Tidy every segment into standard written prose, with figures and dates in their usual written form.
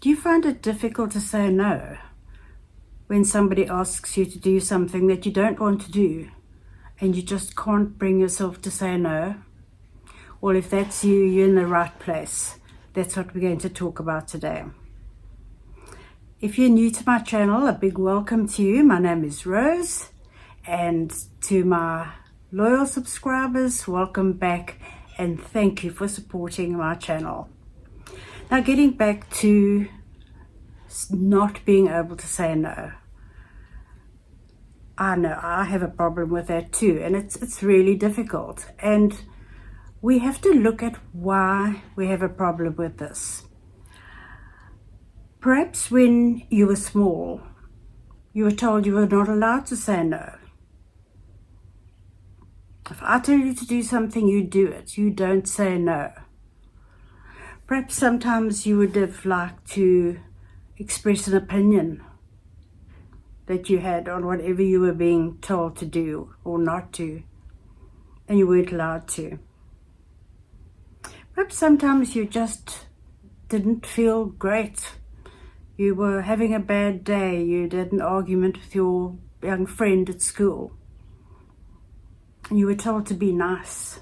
Do you find it difficult to say no when somebody asks you to do something that you don't want to do and you just can't bring yourself to say no? Well, if that's you, you're in the right place. That's what we're going to talk about today. If you're new to my channel, a big welcome to you. My name is Rose, and to my loyal subscribers, welcome back and thank you for supporting my channel. Now, getting back to not being able to say no. I know I have a problem with that too, and it's really difficult. And we have to look at why we have a problem with this. Perhaps when you were small, you were told you were not allowed to say no. If I tell you to do something, you do it. You don't say no. Perhaps sometimes you would have liked to express an opinion that you had on whatever you were being told to do or not to, and you weren't allowed to. Perhaps sometimes you just didn't feel great. You were having a bad day. You had an argument with your young friend at school, and you were told to be nice.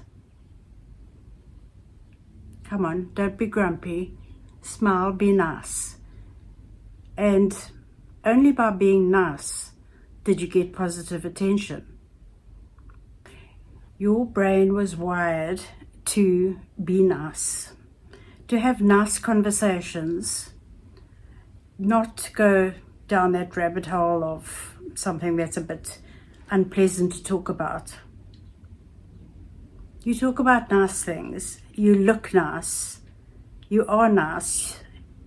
Come on, don't be grumpy. Smile, be nice. And only by being nice did you get positive attention. Your brain was wired to be nice, to have nice conversations, not go down that rabbit hole of something that's a bit unpleasant to talk about. You talk about nice things, you look nice, you are nice,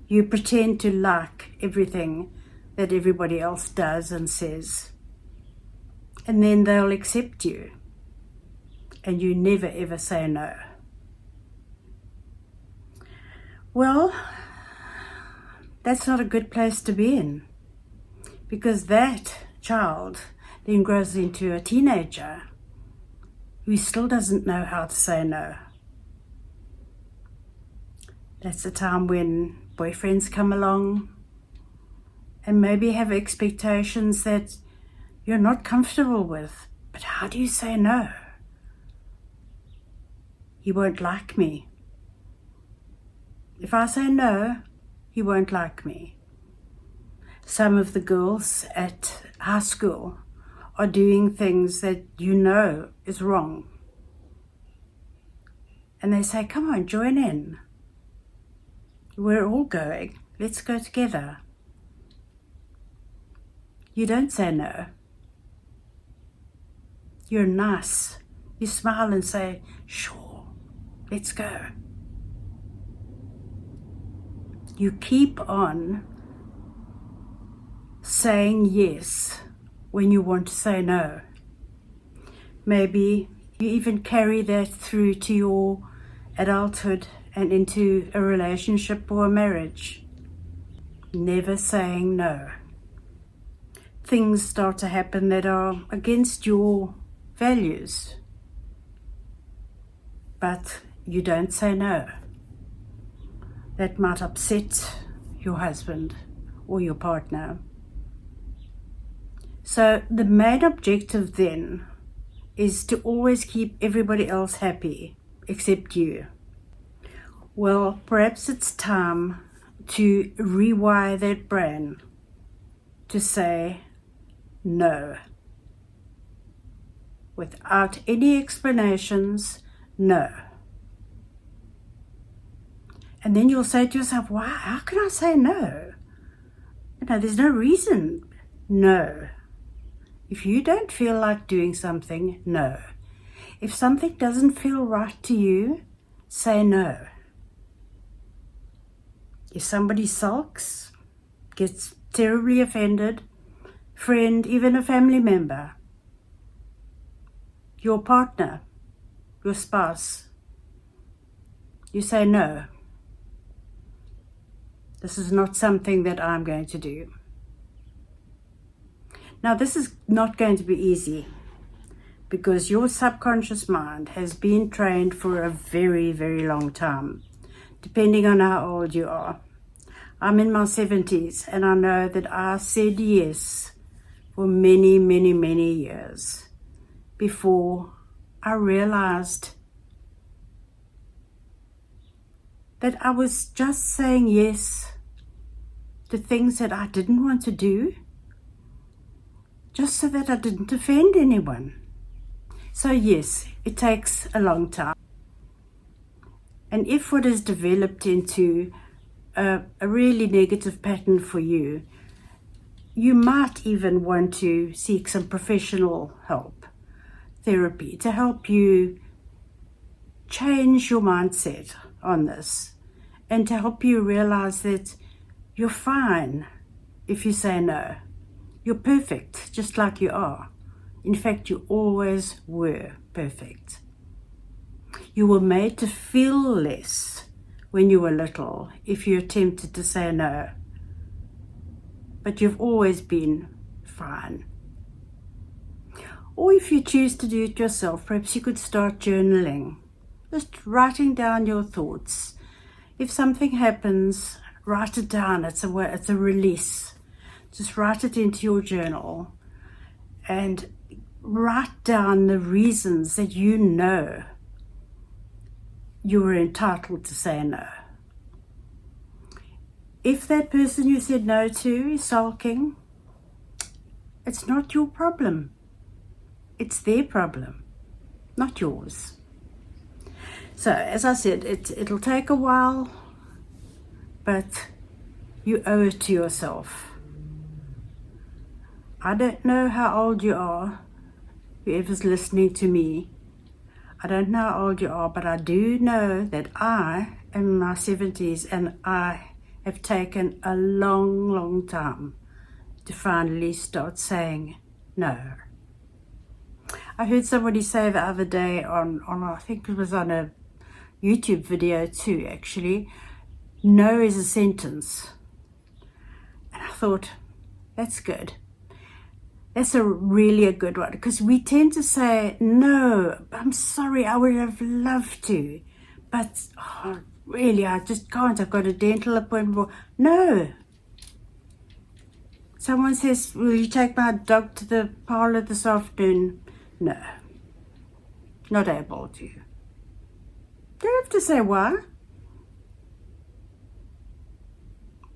you pretend to like everything that everybody else does and says, and then they'll accept you, and you never ever say no. Well, that's not a good place to be in, because that child then grows into a teenager who still doesn't know how to say no. That's the time when boyfriends come along and maybe have expectations that you're not comfortable with. But how do you say no? He won't like me. If I say no, he won't like me. Some of the girls at high school are doing things that you know is wrong. And they say, come on, join in. We're all going. Let's go together. You don't say no. You're nice. You smile and say, sure, let's go. You keep on saying yes when you want to say no. Maybe you even carry that through to your adulthood and into a relationship or a marriage. Never saying no. Things start to happen that are against your values, but you don't say no. That might upset your husband or your partner. So the main objective then is to always keep everybody else happy except you. Well, perhaps it's time to rewire that brain to say no. Without any explanations, no. And then you'll say to yourself, wow, how can I say no? There's no reason. No. If you don't feel like doing something, no. If something doesn't feel right to you, say no. If somebody sulks, gets terribly offended, friend, even a family member, your partner, your spouse, you say no. This is not something that I'm going to do. Now, this is not going to be easy because your subconscious mind has been trained for a very, very long time, depending on how old you are. I'm in my 70s, and I know that I said yes for many, many, many years before I realized that I was just saying yes to things that I didn't want to do, just so that I didn't offend anyone. So yes, it takes a long time. And if what has developed into a really negative pattern for you, you might even want to seek some professional help, therapy, to help you change your mindset on this, and to help you realize that you're fine if you say no. You're perfect, just like you are. In fact, you always were perfect. You were made to feel less when you were little if you attempted to say no. But you've always been fine. Or if you choose to do it yourself, perhaps you could start journaling. Just writing down your thoughts. If something happens, write it down. It's a release. Just write it into your journal and write down the reasons that you know you were entitled to say no. If that person you said no to is sulking, it's not your problem. It's their problem, not yours. So, as I said, it'll take a while, but you owe it to yourself. I don't know how old you are, whoever's listening to me. I don't know how old you are, but I do know that I am in my 70s, and I have taken a long, long time to finally start saying no. I heard somebody say the other day on I think it was on a YouTube video too, actually, no is a sentence. And I thought, that's good. That's really a good one, because we tend to say, no, I'm sorry, I would have loved to, but really, I just can't. I've got a dental appointment. No. Someone says, will you take my dog to the parlor this afternoon? No. Not able to. Don't have to say why.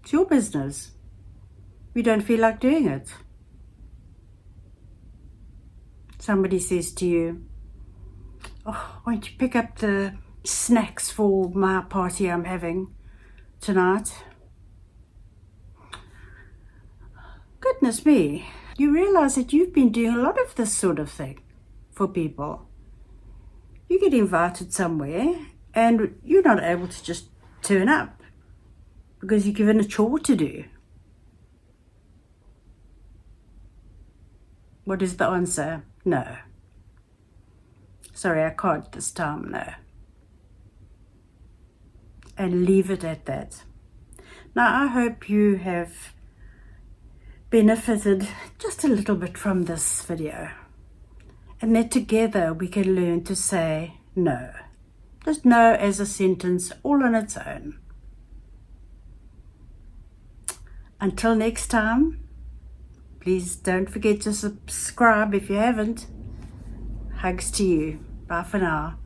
It's your business. We don't feel like doing it. Somebody says to you, oh, won't you pick up the snacks for my party I'm having tonight? Goodness me, you realize that you've been doing a lot of this sort of thing for people. You get invited somewhere and you're not able to just turn up because you're given a chore to do. What is the answer? No. Sorry, I can't this time, no. And leave it at that. Now, I hope you have benefited just a little bit from this video, and that together we can learn to say no. Just no as a sentence all on its own. Until next time, please don't forget to subscribe if you haven't. Hugs to you. Bye for now.